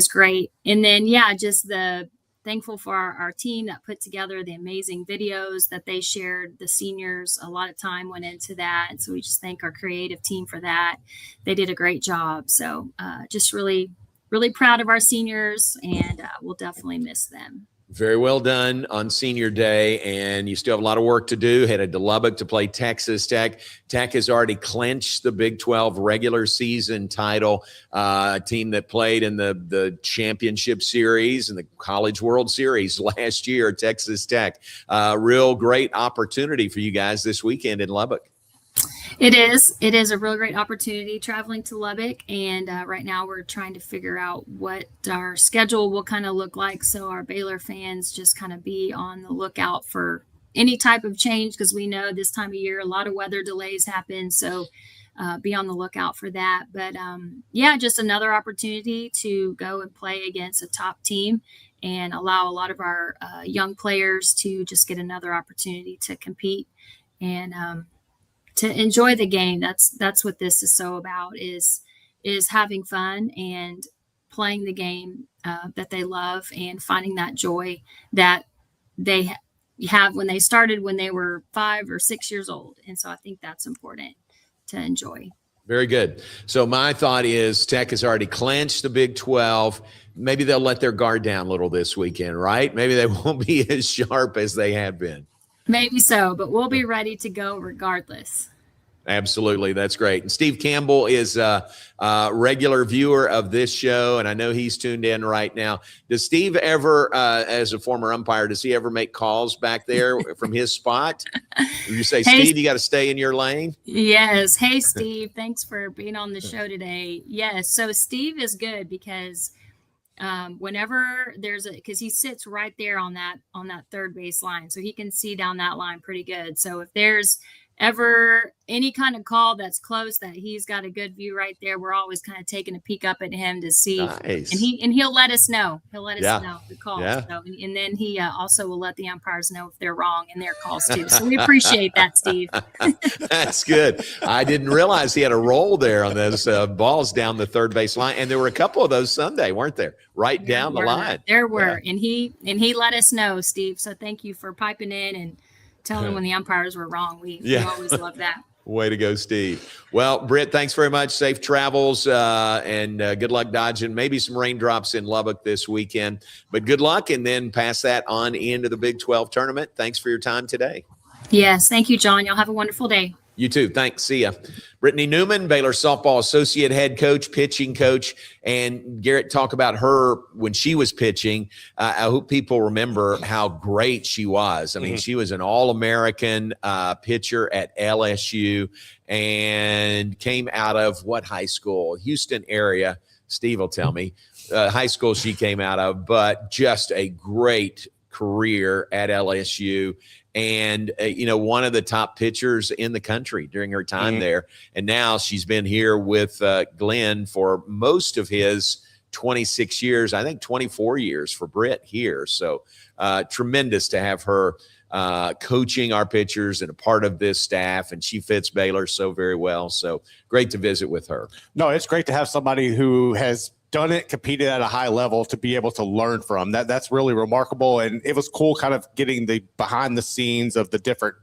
great. And then, just the thankful for our team that put together the amazing videos that they shared. The seniors, a lot of time went into that. And so we just thank our creative team for that. They did a great job. So just really, really proud of our seniors, and we'll definitely miss them. Very well done on senior day, and you still have a lot of work to do. Headed to Lubbock to play Texas Tech. Tech has already clinched the Big 12 regular season title, a team that played in the championship series and the College World Series last year, Texas Tech. Real great opportunity for you guys this weekend in Lubbock. It is a real great opportunity traveling to Lubbock, and right now we're trying to figure out what our schedule will kind of look like, so our Baylor fans just kind of be on the lookout for any type of change, because we know this time of year a lot of weather delays happen. So be on the lookout for that. But just another opportunity to go and play against a top team and allow a lot of our young players to just get another opportunity to compete and to enjoy the game. That's what this is so about, is having fun and playing the game that they love and finding that joy that they have when they started when they were 5 or 6 years old. And so I think that's important to enjoy. Very good. So my thought is Tech has already clinched the Big 12. Maybe they'll let their guard down a little this weekend, right? Maybe they won't be as sharp as they have been. Maybe so, but we'll be ready to go regardless. Absolutely. That's great. And Steve Campbell is a regular viewer of this show, and I know he's tuned in right now. Does Steve ever, as a former umpire, does he ever make calls back there from his spot? You say, hey, Steve, you got to stay in your lane? Yes. Hey, Steve, thanks for being on the show today. Yes. So Steve is good because whenever because he sits right there on that third base line, so he can see down that line pretty good. So if there's ever any kind of call that's close that he's got a good view right there, we're always kind of taking a peek up at him to see. Nice. And he'll let us know. He'll let us know the call. Yeah. So, and then he also will let the umpires know if they're wrong in their calls too. So we appreciate that, Steve. That's good. I didn't realize he had a role there on those balls down the third base line. And there were a couple of those Sunday, weren't there? Right down the line. There were. Yeah. And he let us know, Steve. So thank you for piping in and telling when the umpires were wrong. We always love that. Way to go, Steve. Well, Britt, thanks very much. Safe travels and good luck dodging maybe some raindrops in Lubbock this weekend. But good luck, and then pass that on into the Big 12 tournament. Thanks for your time today. Yes, thank you, John. Y'all have a wonderful day. You too. Thanks. See ya. Britni Newman, Baylor softball associate head coach, pitching coach, and Garrett, talk about her when she was pitching. I hope people remember how great she was. I mean, she was an All-American pitcher at LSU and came out of what high school? Houston area. Steve will tell me. High school she came out of, but just a great career at LSU. And, one of the top pitchers in the country during her time there. And now she's been here with Glenn for most of his 26 years, I think 24 years for Britt here. So tremendous to have her coaching our pitchers and a part of this staff. And she fits Baylor so very well. So great to visit with her. No, it's great to have somebody who has done it, competed at a high level, to be able to learn from that's really remarkable. And it was cool kind of getting the behind the scenes of the different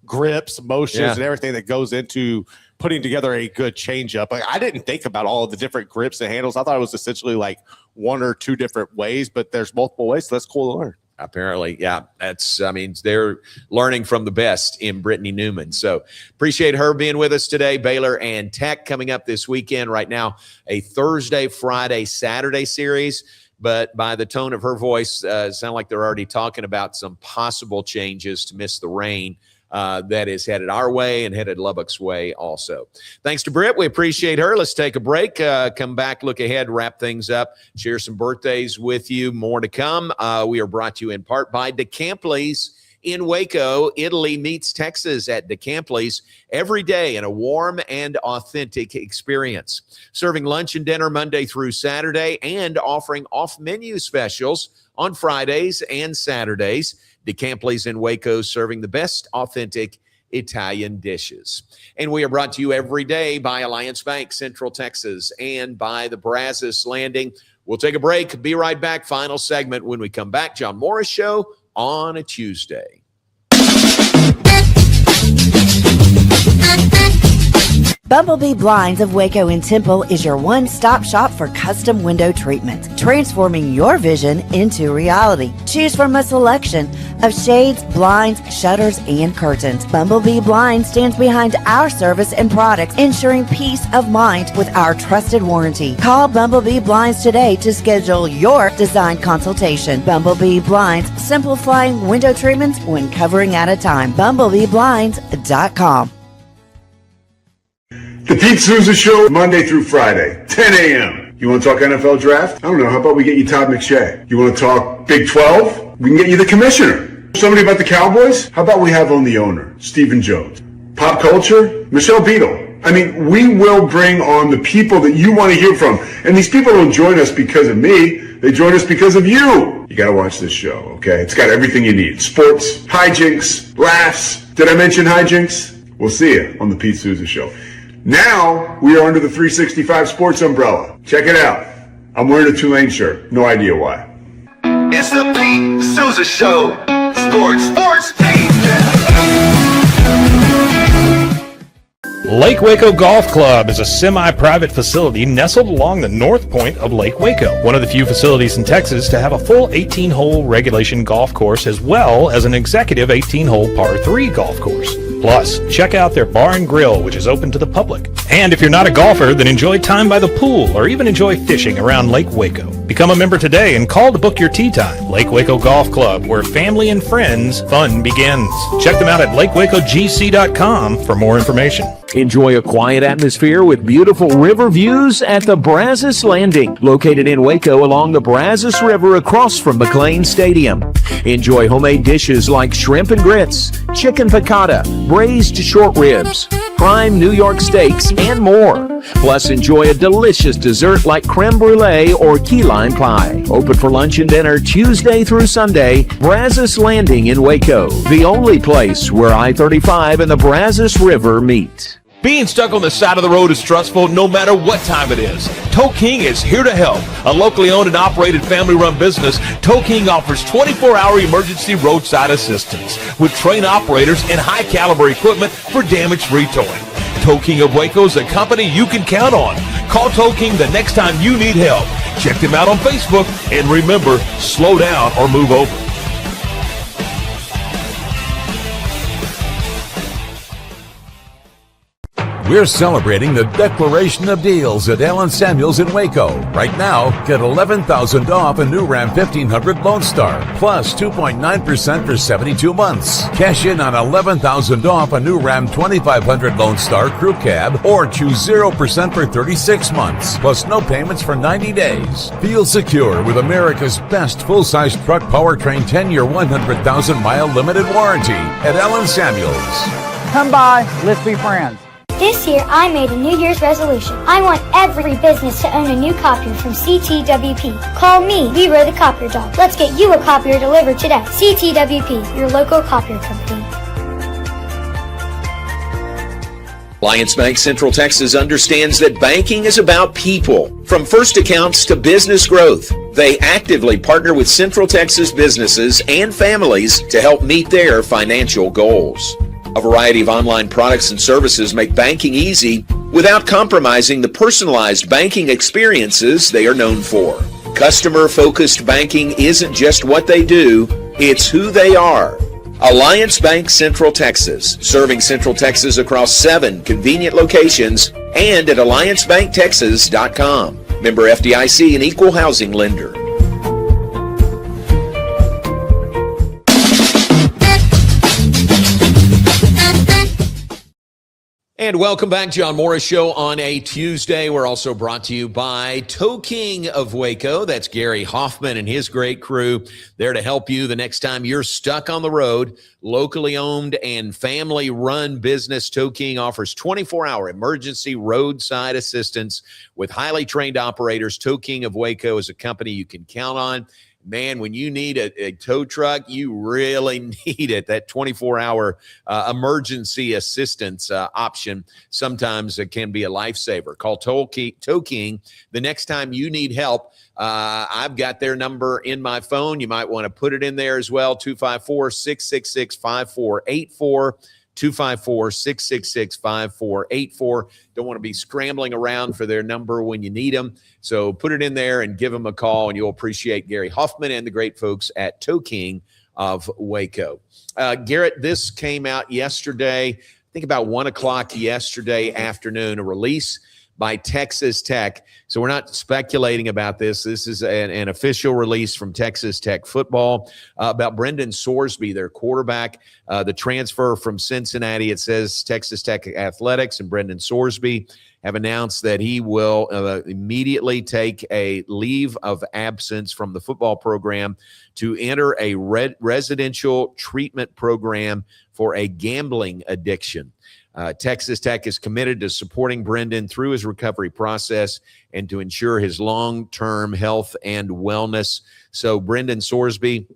grips, motions, and everything that goes into putting together a good changeup. Like, I didn't think about all of the different grips and handles. I thought it was essentially like one or two different ways, but there's multiple ways. So that's cool to learn. Apparently, they're learning from the best in Britni Newman. So appreciate her being with us today. Baylor and Tech coming up this weekend. Right now, a Thursday, Friday, Saturday series. But by the tone of her voice, it sounds like they're already talking about some possible changes to miss the rain that is headed our way and headed Lubbock's way also. Thanks to Britt. We appreciate her. Let's take a break, come back, look ahead, wrap things up, share some birthdays with you. More to come. We are brought to you in part by DeCampley's in Waco. Italy meets Texas at DeCampley's every day in a warm and authentic experience. Serving lunch and dinner Monday through Saturday and offering off-menu specials on Fridays and Saturdays. DeCampley's in Waco, serving the best authentic Italian dishes. And we are brought to you every day by Alliance Bank, Central Texas, and by the Brazos Landing. We'll take a break. Be right back. Final segment when we come back. John Morris Show on a Tuesday. Bumblebee Blinds of Waco and Temple is your one-stop shop for custom window treatment, transforming your vision into reality. Choose from a selection of shades, blinds, shutters, and curtains. Bumblebee Blinds stands behind our service and products, ensuring peace of mind with our trusted warranty. Call Bumblebee Blinds today to schedule your design consultation. Bumblebee Blinds, simplifying window treatments one covering at a time. BumblebeeBlinds.com. The Pete Souza Show, Monday through Friday, 10 a.m. You want to talk NFL draft? I don't know. How about we get you Todd McShay? You want to talk Big 12? We can get you the commissioner. Somebody about the Cowboys? How about we have on the owner, Stephen Jones? Pop culture, Michelle Beadle. I mean, we will bring on the people that you want to hear from. And these people don't join us because of me. They join us because of you. You got to watch this show, okay? It's got everything you need. Sports, hijinks, laughs. Did I mention hijinks? We'll see you on the Pete Souza Show. Now, we are under the 365 Sports umbrella. Check it out. I'm wearing a Tulane shirt. No idea why. It's the Pete Souza Show. Sports, Pete. Lake Waco Golf Club is a semi-private facility nestled along the north point of Lake Waco. One of the few facilities in Texas to have a full 18-hole regulation golf course as well as an executive 18-hole par 3 golf course. Plus, check out their bar and grill, which is open to the public. And if you're not a golfer, then enjoy time by the pool or even enjoy fishing around Lake Waco. Become a member today and call to book your tee time. Lake Waco Golf Club, where family and friends fun begins. Check them out at lakewacogc.com for more information. Enjoy a quiet atmosphere with beautiful river views at the Brazos Landing, located in Waco along the Brazos River across from McLean Stadium. Enjoy homemade dishes like shrimp and grits, chicken piccata, braised short ribs, prime New York steaks, and more. Plus, enjoy a delicious dessert like creme brulee or key lime pie. Open for lunch and dinner Tuesday through Sunday. Brazos Landing in Waco, the only place where I-35 and the Brazos River meet. Being stuck on the side of the road is stressful no matter what time it is. Tow King is here to help. A locally owned and operated family-run business, Tow King offers 24-hour emergency roadside assistance with trained operators and high-caliber equipment for damage-free towing. Tow King of Waco is a company you can count on. Call Tow King the next time you need help. Check them out on Facebook, and remember, slow down or move over. We're celebrating the Declaration of Deals at Allen Samuels in Waco. Right now, get $11,000 off a new Ram 1500 Lone Star, plus 2.9% for 72 months. Cash in on $11,000 off a new Ram 2500 Lone Star Crew Cab, or choose 0% for 36 months, plus no payments for 90 days. Feel secure with America's best full-size truck powertrain 10-year, 100,000-mile limited warranty at Allen Samuels. Come by, let's be friends. This year, I made a New Year's resolution. I want every business to own a new copier from CTWP. Call me, Leroy the Copier Dog. Let's get you a copier delivered today. CTWP, your local copier company. Alliance Bank Central Texas understands that banking is about people. From first accounts to business growth, they actively partner with Central Texas businesses and families to help meet their financial goals. A variety of online products and services make banking easy without compromising the personalized banking experiences they are known for. Customer-focused banking isn't just what they do, it's who they are. Alliance Bank Central Texas, serving Central Texas across 7 convenient locations and at alliancebanktexas.com. Member FDIC, an equal housing lender. And welcome back, John Morris Show on a Tuesday. We're also brought to you by Tow King of Waco. That's Gary Hoffman and his great crew. There to help you the next time you're stuck on the road. Locally owned and family-run business, Tow King offers 24-hour emergency roadside assistance with highly trained operators. Tow King of Waco is a company you can count on. Man, when you need a tow truck, you really need it. That 24-hour emergency assistance option sometimes it can be a lifesaver. Call Tow King the next time you need help. I've got their number in my phone. You might want to put it in there as well, 254-666-5484. 254-666-5484. Don't want to be scrambling around for their number when you need them. So put it in there and give them a call, and you'll appreciate Gary Hoffman and the great folks at Tow King of Waco. Garrett, this came out yesterday, I think about 1 o'clock yesterday afternoon, a release by Texas Tech. So we're not speculating about this. This is an official release from Texas Tech football about Brendan Sorsby, their quarterback, the transfer from Cincinnati. It says Texas Tech Athletics and Brendan Sorsby have announced that he will immediately take a leave of absence from the football program to enter a residential treatment program for a gambling addiction. Texas Tech is committed to supporting Brendan through his recovery process and to ensure his long-term health and wellness. So Brendan Sorsby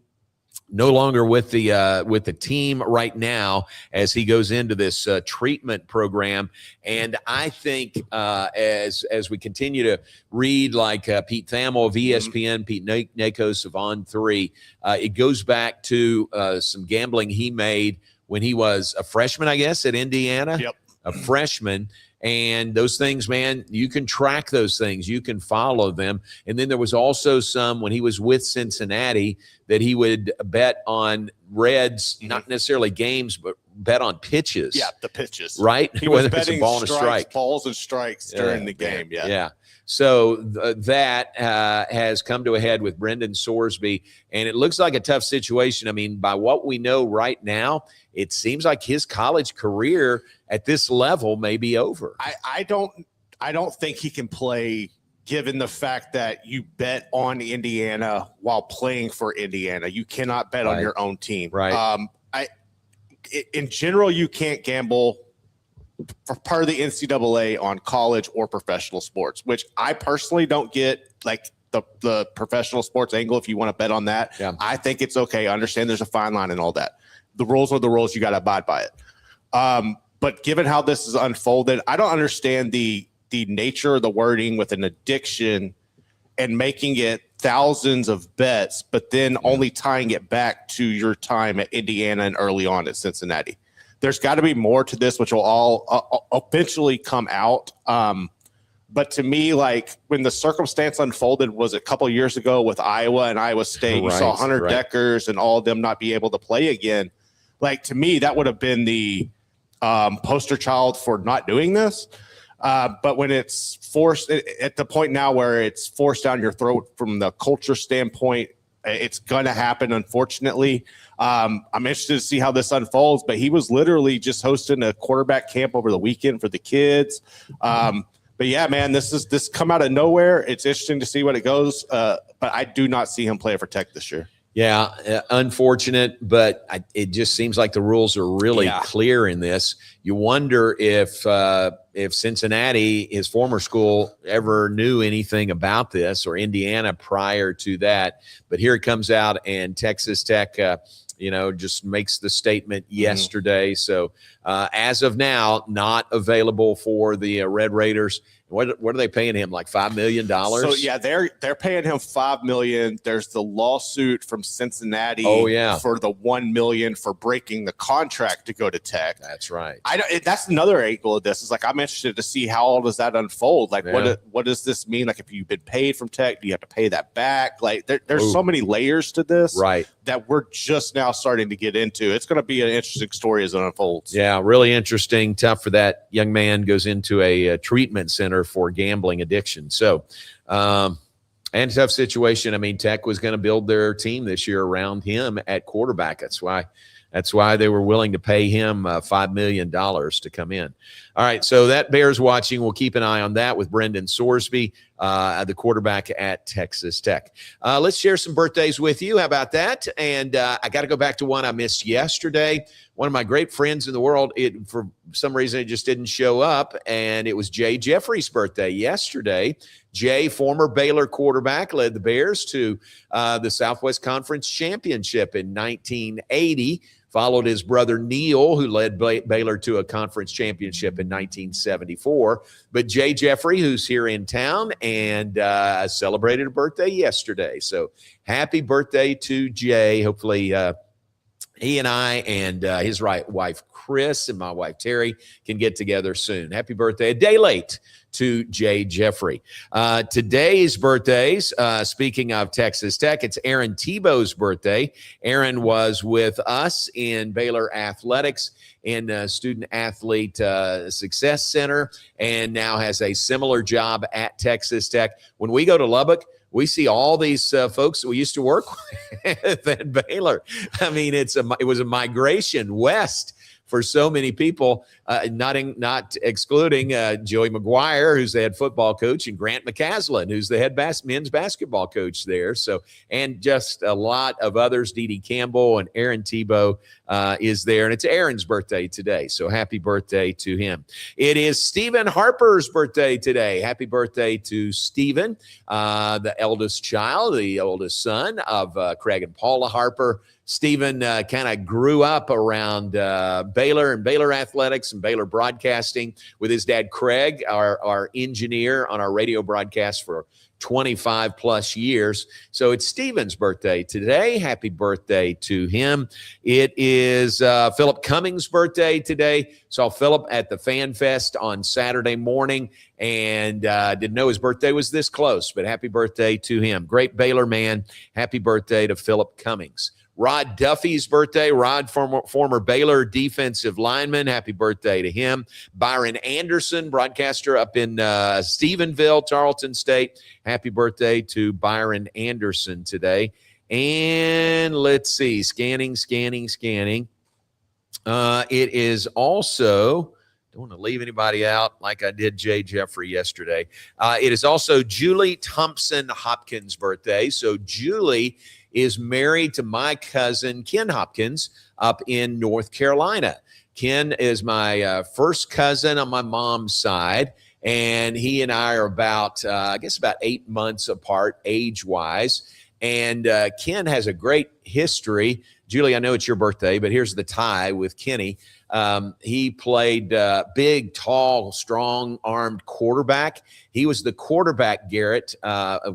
no longer with the team right now as he goes into this treatment program. And I think as we continue to read like Pete Thamel of ESPN, Pete Nakos of On3, it goes back to some gambling he made when he was a freshman, I guess, at Indiana. Yep. A freshman. And those things, man, you can track those things. You can follow them. And then there was also some when he was with Cincinnati that he would bet on Reds, not necessarily games, but bet on pitches. Yeah, the pitches. Right? He was Whether it's a betting ball and a strike. balls and strikes during the game. Yeah. Yeah. So that has come to a head with Brendan Sorsby, and it looks like a tough situation. I mean, by what we know right now, it seems like his college career at this level may be over. I don't think he can play given the fact that you bet on Indiana while playing for Indiana. You cannot bet on your own team. Right. In general, you can't gamble for part of the NCAA on college or professional sports, which I personally don't get, like the professional sports angle. If you want to bet on that, I think it's okay. I understand there's a fine line and all that. The rules are the rules. You got to abide by it. But given how this is unfolded, I don't understand the nature of the wording with an addiction and making it thousands of bets, but then only tying it back to your time at Indiana and early on at Cincinnati. There's got to be more to this, which will all eventually come out. But to me, like when the circumstance unfolded was a couple of years ago with Iowa and Iowa State, you saw Hunter Deckers and all of them not be able to play again. Like to me, that would have been the poster child for not doing this. But when it's forced at the point now where it's forced down your throat from the culture standpoint, it's going to happen, unfortunately. I'm interested to see how this unfolds, but he was literally just hosting a quarterback camp over the weekend for the kids. But yeah, man, this come out of nowhere. It's interesting to see what it goes. But I do not see him play for Tech this year. Yeah, unfortunate, but it just seems like the rules are really clear in this. You wonder if Cincinnati, his former school, ever knew anything about this, or Indiana prior to that. But here it comes out, and Texas Tech, just makes the statement yesterday. So as of now, not available for the Red Raiders. What are they paying him? Like $5 million? So yeah, they're paying him $5 million. There's the lawsuit from Cincinnati. For the $1 million for breaking the contract to go to Tech. That's right. That's another angle of this. Is like I'm interested to see how all does that unfold. Like what does this mean? Like if you've been paid from Tech, do you have to pay that back? Like there's so many layers to this, that we're just now starting to get into. It's going to be an interesting story as it unfolds. Yeah, really interesting. Tough for that young man. Goes into a treatment center for gambling addiction. So, and tough situation. I mean, Tech was going to build their team this year around him at quarterback. That's why they were willing to pay him $5 million to come in. All right, so that bears watching. We'll keep an eye on that with Brendan Sorsby, the quarterback at Texas Tech. Let's share some birthdays with you. How about that? And I got to go back to one I missed yesterday. One of my great friends in the world, for some reason, it just didn't show up, and it was Jay Jeffrey's birthday yesterday. Jay, former Baylor quarterback, led the Bears to the Southwest Conference Championship in 1980. Followed his brother Neil, who led Baylor to a conference championship in 1974. But Jay Jeffrey, who's here in town, and celebrated a birthday yesterday. So happy birthday to Jay. Hopefully he and I and his wife Chris and my wife Terry can get together soon. Happy birthday. A day late to Jay Jeffrey. Today's birthdays, speaking of Texas Tech, it's Aaron Tebow's birthday. Aaron was with us in Baylor Athletics in Student Athlete Success Center and now has a similar job at Texas Tech. When we go to Lubbock, we see all these folks that we used to work with at Baylor. I mean, it was a migration west for so many people, not excluding Joey McGuire, who's the head football coach, and Grant McCaslin, who's the head men's basketball coach there. So, and just a lot of others. Dee Dee Campbell and Aaron Tebow is there, and it's Aaron's birthday today. So happy birthday to him. It is Stephen Harper's birthday today. Happy birthday to Stephen, the eldest child, the oldest son of Craig and Paula Harper. Stephen kind of grew up around Baylor and Baylor athletics and Baylor broadcasting with his dad, Craig, our engineer on our radio broadcast for 25 plus years. So it's Stephen's birthday today. Happy birthday to him. It is Philip Cummings' birthday today. Saw Philip at the Fanfest on Saturday morning and didn't know his birthday was this close, but happy birthday to him. Great Baylor man. Happy birthday to Philip Cummings. Rod Duffy's birthday. Rod, former Baylor defensive lineman. Happy birthday to him. Byron Anderson, broadcaster up in Stephenville, Tarleton State. Happy birthday to Byron Anderson today. And let's see, scanning. It is also, don't want to leave anybody out like I did Jay Jeffrey yesterday. It is also Julie Thompson Hopkins' birthday. So Julie is married to my cousin, Ken Hopkins, up in North Carolina. Ken is my first cousin on my mom's side, and he and I are about 8 months apart age-wise. And Ken has a great history. Julie, I know it's your birthday, but here's the tie with Kenny. He played big, tall, strong-armed quarterback. He was the quarterback, Garrett,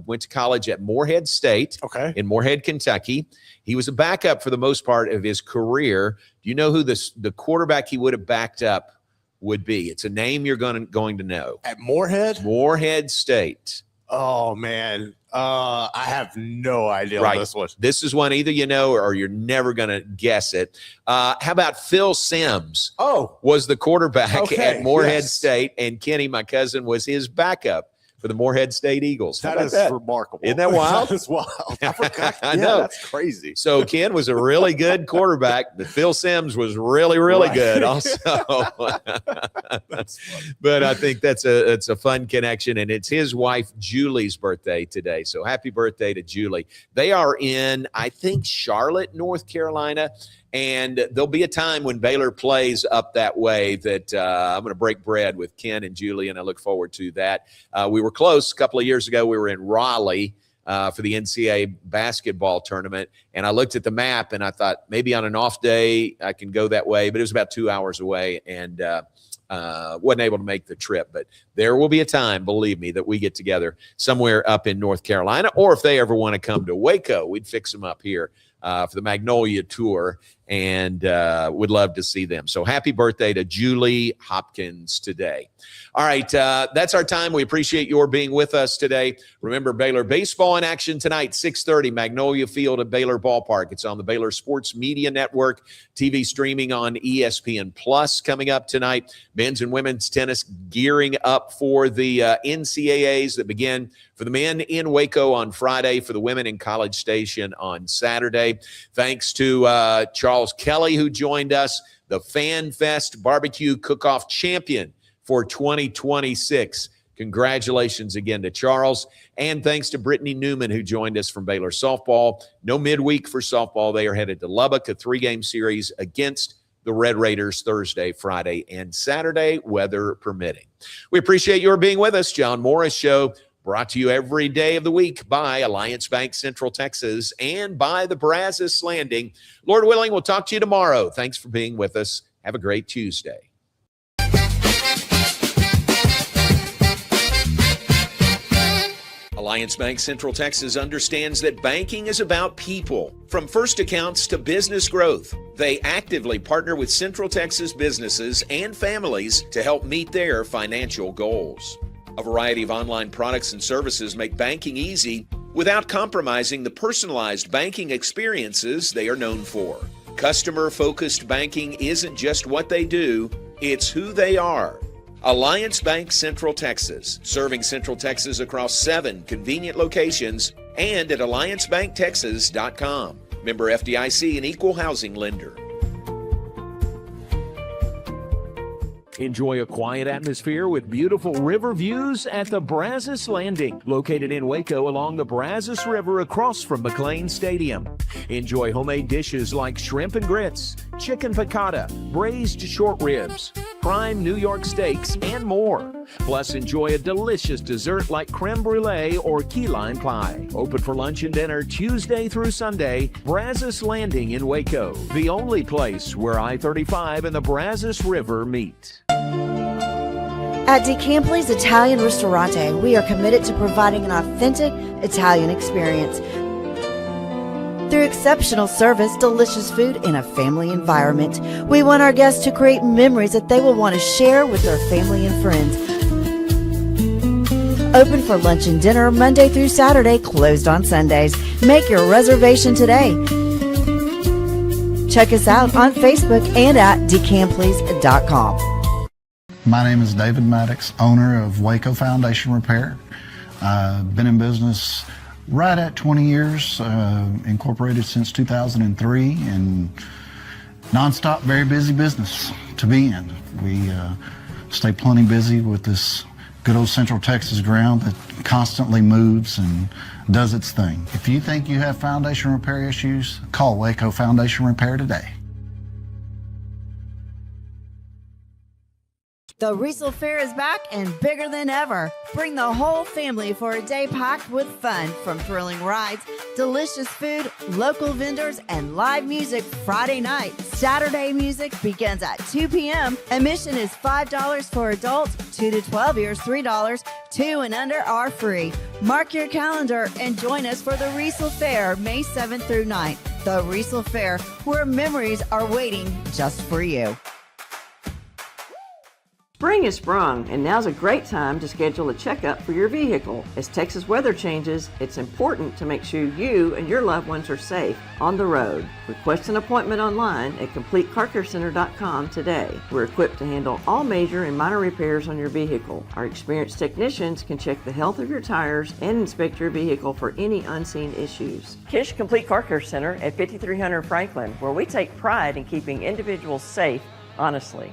went to college at Morehead State in Morehead, Kentucky. He was a backup for the most part of his career. Do you know who the quarterback he would have backed up would be? It's a name you're going to know. At Morehead? Morehead State. Oh, man. I have no idea what this was. This is one either you know or you're never going to guess it. How about Phil Simms? Was the quarterback at Morehead State, and Kenny, my cousin, was his backup for the Morehead State Eagles. That is remarkable. Isn't that wild? That is wild. I forgot. I know. That's crazy. So Ken was a really good quarterback, but Phil Simms was really, really good also. But I think it's a fun connection, and it's his wife Julie's birthday today. So happy birthday to Julie. They are in, I think, Charlotte, North Carolina. And there'll be a time when Baylor plays up that way that I'm going to break bread with Ken and Julie, and I look forward to that. We were close a couple of years ago. We were in Raleigh for the NCAA basketball tournament, and I looked at the map, and I thought maybe on an off day I can go that way, but it was about 2 hours away, and wasn't able to make the trip. But there will be a time, believe me, that we get together somewhere up in North Carolina, or if they ever want to come to Waco, we'd fix them up here for the Magnolia Tour, and would love to see them. So happy birthday to Julie Hopkins today. All right, that's our time. We appreciate your being with us today. Remember, Baylor baseball in action tonight, 6:30, Magnolia Field at Baylor Ballpark. It's on the Baylor Sports Media Network, TV streaming on ESPN Plus coming up tonight. Men's and women's tennis gearing up for the NCAAs that begin for the men in Waco on Friday, for the women in College Station on Saturday. Thanks to Charles Kelly, who joined us, the Fanfest Barbecue Cook-Off Champion for 2026. Congratulations again to Charles. And thanks to Britni Newman, who joined us from Baylor softball. No midweek for softball. They are headed to Lubbock, a 3-game series against the Red Raiders Thursday, Friday, and Saturday, weather permitting. We appreciate your being with us. John Morris Show, brought to you every day of the week by Alliance Bank Central Texas and by the Brazos Landing. Lord willing, we'll talk to you tomorrow. Thanks for being with us. Have a great Tuesday. Alliance Bank Central Texas understands that banking is about people. From first accounts to business growth, they actively partner with Central Texas businesses and families to help meet their financial goals. A variety of online products and services make banking easy without compromising the personalized banking experiences they are known for. Customer-focused banking isn't just what they do, it's who they are. Alliance Bank Central Texas, serving Central Texas across 7 convenient locations and at alliancebanktexas.com. Member FDIC, an equal housing lender. Enjoy a quiet atmosphere with beautiful river views at the Brazos Landing, located in Waco along the Brazos River across from McLean Stadium. Enjoy homemade dishes like shrimp and grits, chicken piccata, braised short ribs, prime New York steaks, and more. Plus, enjoy a delicious dessert like creme brulee or key lime pie. Open for lunch and dinner Tuesday through Sunday. Brazos Landing in Waco, the only place where I-35 and the Brazos River meet. At DeCampley's Italian Ristorante, we are committed to providing an authentic Italian experience. Through exceptional service, delicious food, and a family environment, we want our guests to create memories that they will want to share with their family and friends. Open for lunch and dinner Monday through Saturday, closed on Sundays. Make your reservation today. Check us out on Facebook and at decampleys.com. My name is David Maddox, owner of Waco Foundation Repair. I've been in business right at 20 years, incorporated since 2003, and nonstop, very busy business to be in. We stay plenty busy with this good old Central Texas ground that constantly moves and does its thing. If you think you have foundation repair issues, call Waco Foundation Repair today. The Riesel Fair is back and bigger than ever. Bring the whole family for a day packed with fun, from thrilling rides, delicious food, local vendors, and live music Friday night. Saturday music begins at 2 p.m. Admission is $5 for adults, 2 to 12 years $3, 2 and under are free. Mark your calendar and join us for the Riesel Fair, May 7th through 9th. The Riesel Fair, where memories are waiting just for you. Spring has sprung, and now's a great time to schedule a checkup for your vehicle. As Texas weather changes, it's important to make sure you and your loved ones are safe on the road. Request an appointment online at CompleteCarCareCenter.com today. We're equipped to handle all major and minor repairs on your vehicle. Our experienced technicians can check the health of your tires and inspect your vehicle for any unseen issues. Kish Complete Car Care Center at 5300 Franklin, where we take pride in keeping individuals safe honestly.